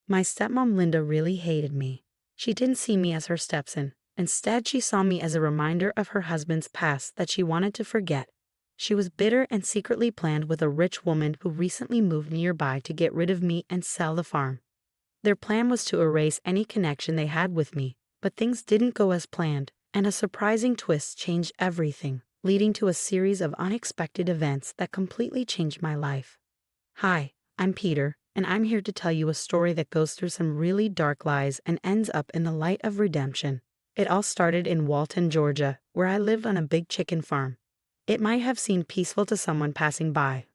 My stepmom Linda really hated me. She didn't see me as her stepson. Instead, she saw me as a reminder of her husband's past that she wanted to forget. She was bitter and secretly planned with a rich woman who recently moved nearby to get rid of me and sell the farm. Their plan was to erase any connection they had with me, but things didn't go as planned, and a surprising twist changed everything, leading to a series of unexpected events that completely changed my life. Hi, I'm Peter, and I'm here to tell you a story that goes through some really dark lies and ends up in the light of redemption. It all started in Walton, Georgia, where I lived on a big chicken farm. It might have seemed peaceful to someone passing by,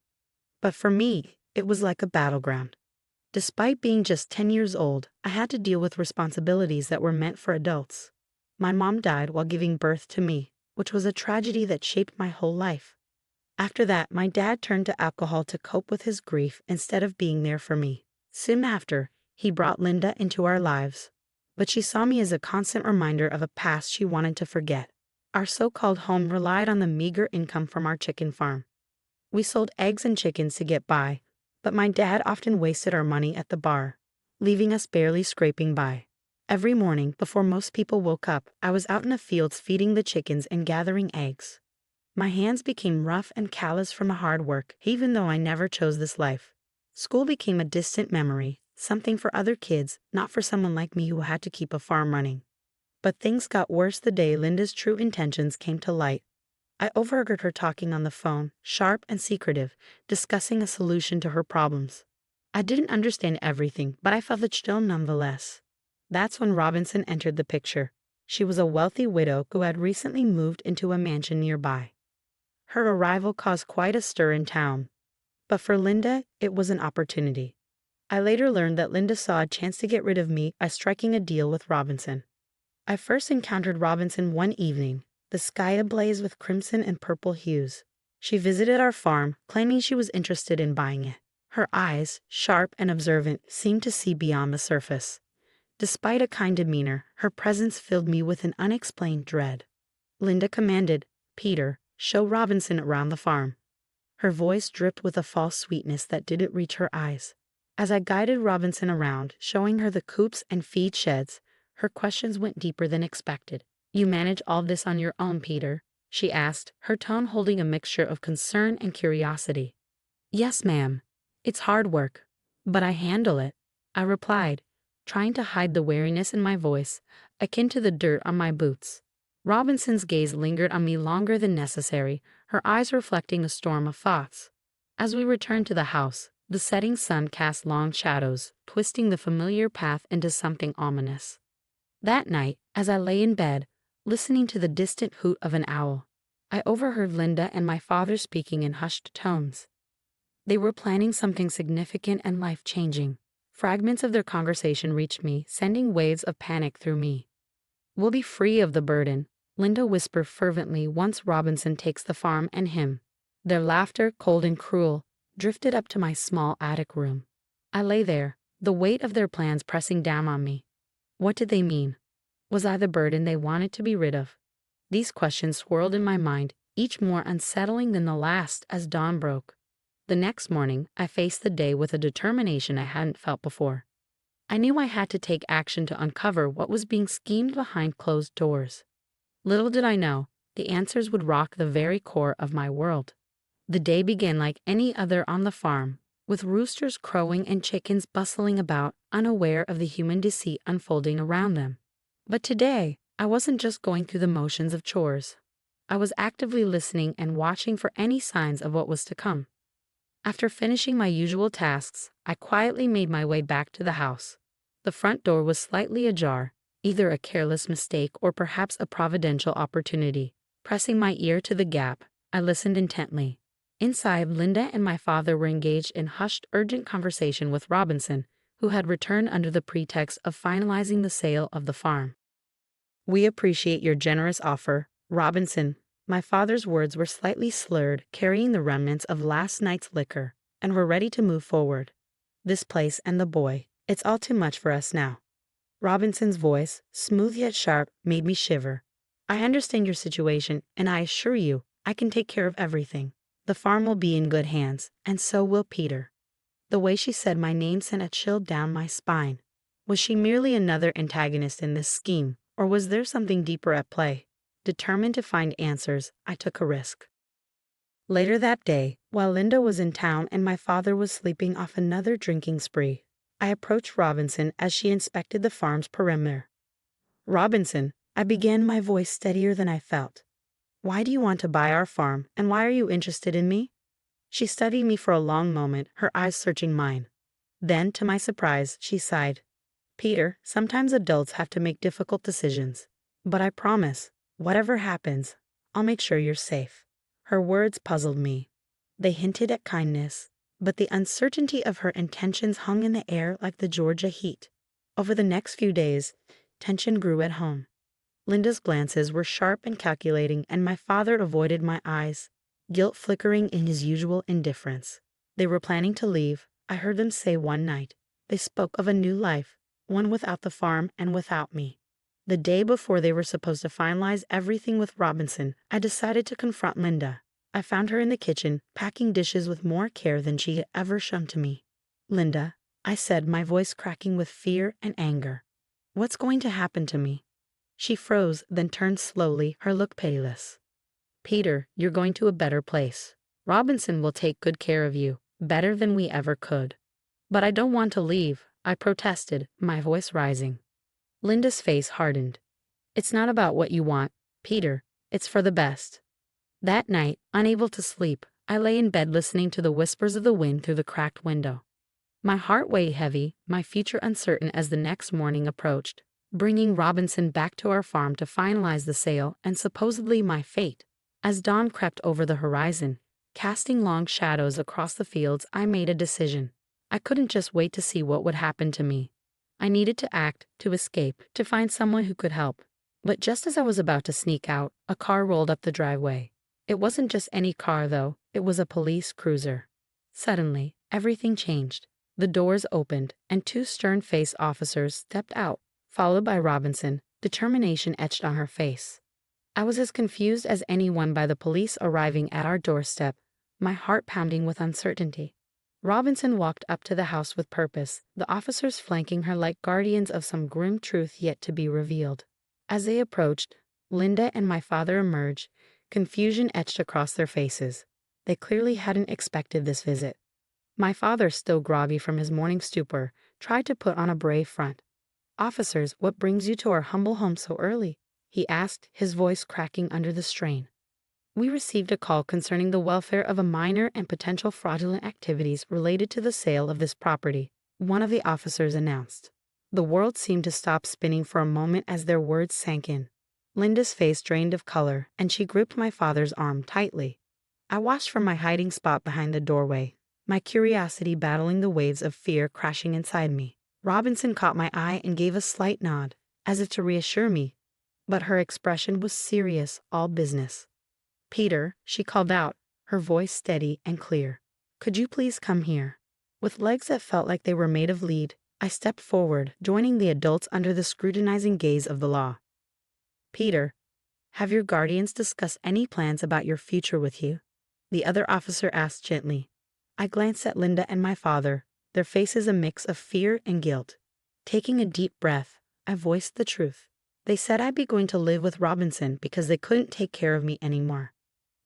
but for me, it was like a battleground. Despite being just 10 years old, I had to deal with responsibilities that were meant for adults. My mom died while giving birth to me, which was a tragedy that shaped my whole life. After that, my dad turned to alcohol to cope with his grief instead of being there for me. Soon after, he brought Linda into our lives, but she saw me as a constant reminder of a past she wanted to forget. Our so-called home relied on the meager income from our chicken farm. We sold eggs and chickens to get by, but my dad often wasted our money at the bar, leaving us barely scraping by. Every morning, before most people woke up, I was out in the fields feeding the chickens and gathering eggs. My hands became rough and callous from the hard work, even though I never chose this life. School became a distant memory, something for other kids, not for someone like me who had to keep a farm running. But things got worse the day Linda's true intentions came to light. I overheard her talking on the phone, sharp and secretive, discussing a solution to her problems. I didn't understand everything, but I felt it still nonetheless. That's when Robinson entered the picture. She was a wealthy widow who had recently moved into a mansion nearby. Her arrival caused quite a stir in town. But for Linda, it was an opportunity. I later learned that Linda saw a chance to get rid of me by striking a deal with Robinson. I first encountered Robinson one evening, the sky ablaze with crimson and purple hues. She visited our farm, claiming she was interested in buying it. Her eyes, sharp and observant, seemed to see beyond the surface. Despite a kind demeanor, her presence filled me with an unexplained dread. Linda commanded, "Peter, show Robinson around the farm." Her voice dripped with a false sweetness that didn't reach her eyes. As I guided Robinson around, showing her the coops and feed sheds, her questions went deeper than expected. "You manage all this on your own, Peter?" she asked, her tone holding a mixture of concern and curiosity. "Yes, ma'am. It's hard work, but I handle it," I replied, trying to hide the wariness in my voice, akin to the dirt on my boots. Robinson's gaze lingered on me longer than necessary, her eyes reflecting a storm of thoughts. As we returned to the house, the setting sun cast long shadows, twisting the familiar path into something ominous. That night, as I lay in bed, listening to the distant hoot of an owl, I overheard Linda and my father speaking in hushed tones. They were planning something significant and life-changing. Fragments of their conversation reached me, sending waves of panic through me. "We'll be free of the burden," Linda whispered fervently, "once Robinson takes the farm and him." Their laughter, cold and cruel, drifted up to my small attic room. I lay there, the weight of their plans pressing down on me. What did they mean? Was I the burden they wanted to be rid of? These questions swirled in my mind, each more unsettling than the last as dawn broke. The next morning, I faced the day with a determination I hadn't felt before. I knew I had to take action to uncover what was being schemed behind closed doors. Little did I know, the answers would rock the very core of my world. The day began like any other on the farm, with roosters crowing and chickens bustling about, unaware of the human deceit unfolding around them. But today, I wasn't just going through the motions of chores. I was actively listening and watching for any signs of what was to come. After finishing my usual tasks, I quietly made my way back to the house. The front door was slightly ajar, either a careless mistake or perhaps a providential opportunity. Pressing my ear to the gap, I listened intently. Inside, Linda and my father were engaged in hushed, urgent conversation with Robinson, who had returned under the pretext of finalizing the sale of the farm. "We appreciate your generous offer, Robinson." My father's words were slightly slurred, carrying the remnants of last night's liquor, "and we're ready to move forward. This place and the boy, it's all too much for us now." Robinson's voice, smooth yet sharp, made me shiver. "I understand your situation, and I assure you, I can take care of everything. The farm will be in good hands, and so will Peter." The way she said my name sent a chill down my spine. Was she merely another antagonist in this scheme, or was there something deeper at play? Determined to find answers, I took a risk. Later that day, while Linda was in town and my father was sleeping off another drinking spree, I approached Robinson as she inspected the farm's perimeter. "Robinson," I began, my voice steadier than I felt. "Why do you want to buy our farm, and why are you interested in me?" She studied me for a long moment, her eyes searching mine. Then, to my surprise, she sighed. "Peter, sometimes adults have to make difficult decisions. But I promise, whatever happens, I'll make sure you're safe." Her words puzzled me. They hinted at kindness, but the uncertainty of her intentions hung in the air like the Georgia heat. Over the next few days, tension grew at home. Linda's glances were sharp and calculating, and my father avoided my eyes, guilt flickering in his usual indifference. They were planning to leave, I heard them say one night. They spoke of a new life, one without the farm and without me. The day before they were supposed to finalize everything with Robinson, I decided to confront Linda. I found her in the kitchen, packing dishes with more care than she had ever shown to me. "Linda," I said, my voice cracking with fear and anger. "What's going to happen to me?" She froze, then turned slowly, her look pitiless. "Peter, you're going to a better place. Robinson will take good care of you, better than we ever could." "But I don't want to leave," I protested, my voice rising. Linda's face hardened. "It's not about what you want, Peter. It's for the best." That night, unable to sleep, I lay in bed listening to the whispers of the wind through the cracked window. My heart weighed heavy, my future uncertain as the next morning approached, bringing Robinson back to our farm to finalize the sale and supposedly my fate. As dawn crept over the horizon, casting long shadows across the fields, I made a decision. I couldn't just wait to see what would happen to me. I needed to act, to escape, to find someone who could help. But just as I was about to sneak out, a car rolled up the driveway. It wasn't just any car, though. It was a police cruiser. Suddenly, everything changed. The doors opened, and two stern-faced officers stepped out, followed by Robinson, determination etched on her face. I was as confused as anyone by the police arriving at our doorstep, my heart pounding with uncertainty. Robinson walked up to the house with purpose, the officers flanking her like guardians of some grim truth yet to be revealed. As they approached, Linda and my father emerged, confusion etched across their faces. They clearly hadn't expected this visit. My father, still groggy from his morning stupor, tried to put on a brave front. "Officers, what brings you to our humble home so early?" he asked, his voice cracking under the strain. "We received a call concerning the welfare of a minor and potential fraudulent activities related to the sale of this property," one of the officers announced. The world seemed to stop spinning for a moment as their words sank in. Linda's face drained of color, and she gripped my father's arm tightly. I watched from my hiding spot behind the doorway, my curiosity battling the waves of fear crashing inside me. Robinson caught my eye and gave a slight nod, as if to reassure me, but her expression was serious, all business. "Peter," she called out, her voice steady and clear. "Could you please come here?" With legs that felt like they were made of lead, I stepped forward, joining the adults under the scrutinizing gaze of the law. "Peter, have your guardians discussed any plans about your future with you?" the other officer asked gently. I glanced at Linda and my father, their faces a mix of fear and guilt. Taking a deep breath, I voiced the truth. They said I'd be going to live with Robinson because they couldn't take care of me anymore.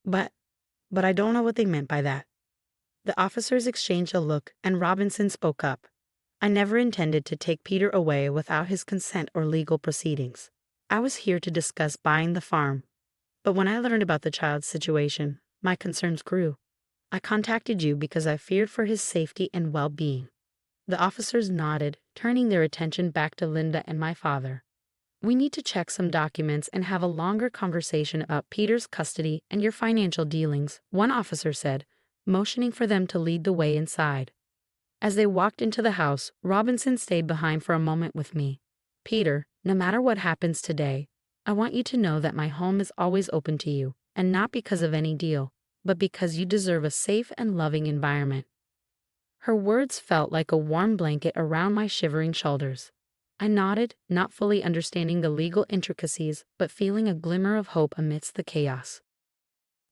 But I don't know what they meant by that. The officers exchanged a look, and Robinson spoke up. "I never intended to take Peter away without his consent or legal proceedings. I was here to discuss buying the farm. But when I learned about the child's situation, my concerns grew. I contacted you because I feared for his safety and well-being." The officers nodded, turning their attention back to Linda and my father. "We need to check some documents and have a longer conversation about Peter's custody and your financial dealings," one officer said, motioning for them to lead the way inside. As they walked into the house, Robinson stayed behind for a moment with me. "Peter, no matter what happens today, I want you to know that my home is always open to you, and not because of any deal, but because you deserve a safe and loving environment." Her words felt like a warm blanket around my shivering shoulders. I nodded, not fully understanding the legal intricacies, but feeling a glimmer of hope amidst the chaos.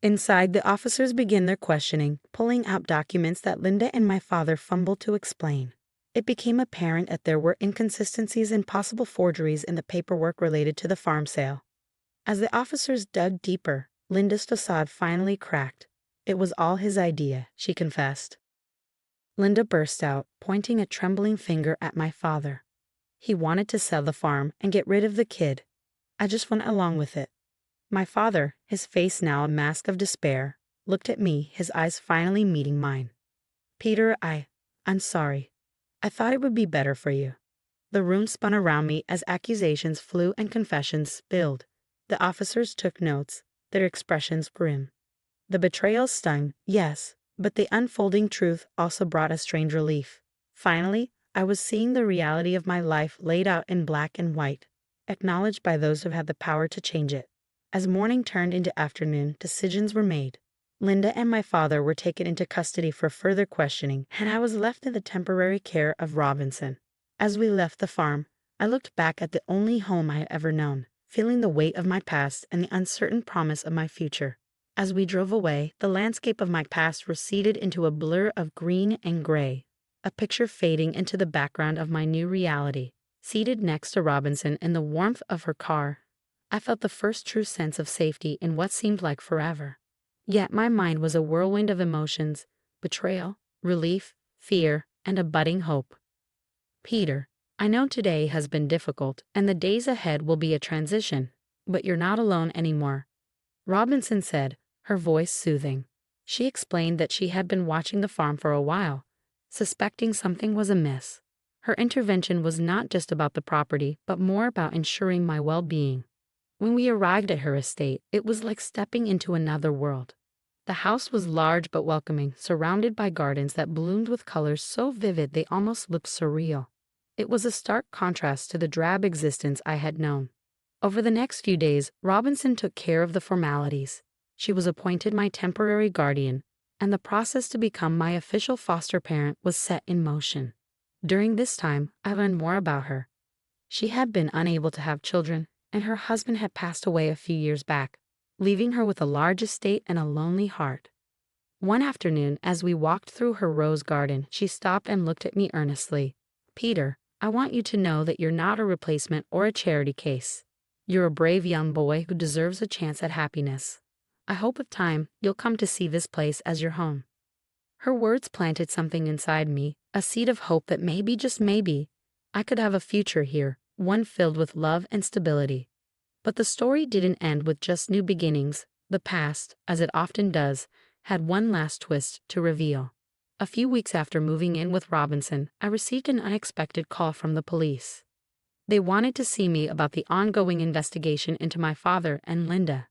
Inside, the officers begin their questioning, pulling out documents that Linda and my father fumbled to explain. It became apparent that there were inconsistencies and possible forgeries in the paperwork related to the farm sale. As the officers dug deeper, Linda's facade finally cracked. It was all his idea, she confessed. Linda burst out, pointing a trembling finger at my father. He wanted to sell the farm and get rid of the kid. I just went along with it. My father, his face now a mask of despair, looked at me, his eyes finally meeting mine. Peter, I'm sorry. I thought it would be better for you. The room spun around me as accusations flew and confessions spilled. The officers took notes, their expressions grim. The betrayal stung, yes, but the unfolding truth also brought a strange relief. Finally, I was seeing the reality of my life laid out in black and white, acknowledged by those who had the power to change it. As morning turned into afternoon, decisions were made. Linda and my father were taken into custody for further questioning, and I was left in the temporary care of Robinson. As we left the farm, I looked back at the only home I had ever known, feeling the weight of my past and the uncertain promise of my future. As we drove away, the landscape of my past receded into a blur of green and gray, a picture fading into the background of my new reality. Seated next to Robinson in the warmth of her car, I felt the first true sense of safety in what seemed like forever. Yet my mind was a whirlwind of emotions: betrayal, relief, fear, and a budding hope. Peter, I know today has been difficult, and the days ahead will be a transition, but you're not alone anymore, Robinson said, her voice soothing. She explained that she had been watching the farm for a while, suspecting something was amiss. Her intervention was not just about the property, but more about ensuring my well-being. When we arrived at her estate, it was like stepping into another world. The house was large but welcoming, surrounded by gardens that bloomed with colors so vivid they almost looked surreal. It was a stark contrast to the drab existence I had known. Over the next few days, Robinson took care of the formalities. She was appointed my temporary guardian, and the process to become my official foster parent was set in motion. During this time, I learned more about her. She had been unable to have children, and her husband had passed away a few years back, leaving her with a large estate and a lonely heart. One afternoon, as we walked through her rose garden, she stopped and looked at me earnestly. Peter, I want you to know that you're not a replacement or a charity case. You're a brave young boy who deserves a chance at happiness. I hope with time you'll come to see this place as your home. Her words planted something inside me, a seed of hope that maybe, just maybe, I could have a future here, one filled with love and stability. But the story didn't end with just new beginnings. The past, as it often does, had one last twist to reveal. A few weeks after moving in with Robinson, I received an unexpected call from the police. They wanted to see me about the ongoing investigation into my father and Linda.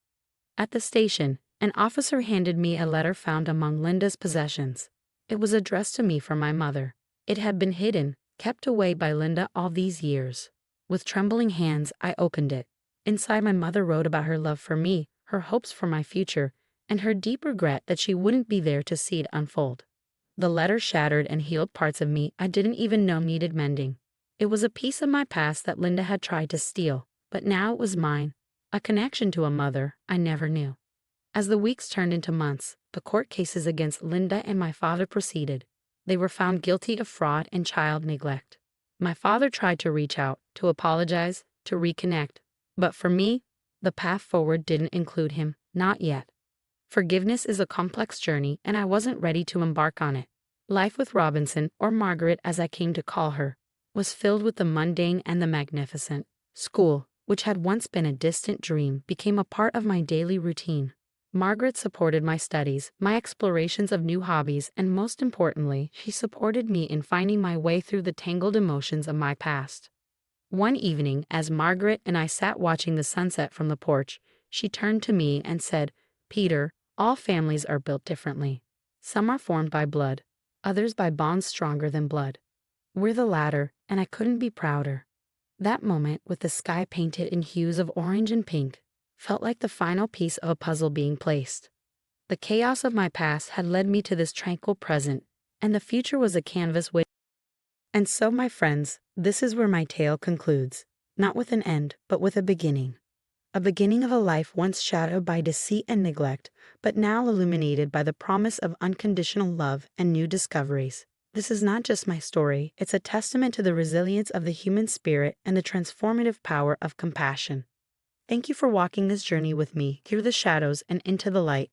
At the station, an officer handed me a letter found among Linda's possessions. It was addressed to me from my mother. It had been hidden, kept away by Linda all these years. With trembling hands, I opened it. Inside, my mother wrote about her love for me, her hopes for my future, and her deep regret that she wouldn't be there to see it unfold. The letter shattered and healed parts of me I didn't even know needed mending. It was a piece of my past that Linda had tried to steal, but now it was mine, a connection to a mother I never knew. As the weeks turned into months, the court cases against Linda and my father proceeded. They were found guilty of fraud and child neglect. My father tried to reach out, to apologize, to reconnect. But for me, the path forward didn't include him, not yet. Forgiveness is a complex journey, and I wasn't ready to embark on it. Life with Robinson, or Margaret as I came to call her, was filled with the mundane and the magnificent. School, which had once been a distant dream, became a part of my daily routine. Margaret supported my studies, my explorations of new hobbies, and most importantly, she supported me in finding my way through the tangled emotions of my past. One evening, as Margaret and I sat watching the sunset from the porch, she turned to me and said, "Peter, all families are built differently. Some are formed by blood, others by bonds stronger than blood. We're the latter, and I couldn't be prouder." That moment, with the sky painted in hues of orange and pink, felt like the final piece of a puzzle being placed. The chaos of my past had led me to this tranquil present, and the future was a canvas waiting. And so, my friends, this is where my tale concludes, not with an end, but with a beginning. A beginning of a life once shadowed by deceit and neglect, but now illuminated by the promise of unconditional love and new discoveries. This is not just my story, it's a testament to the resilience of the human spirit and the transformative power of compassion. Thank you for walking this journey with me through the shadows and into the light.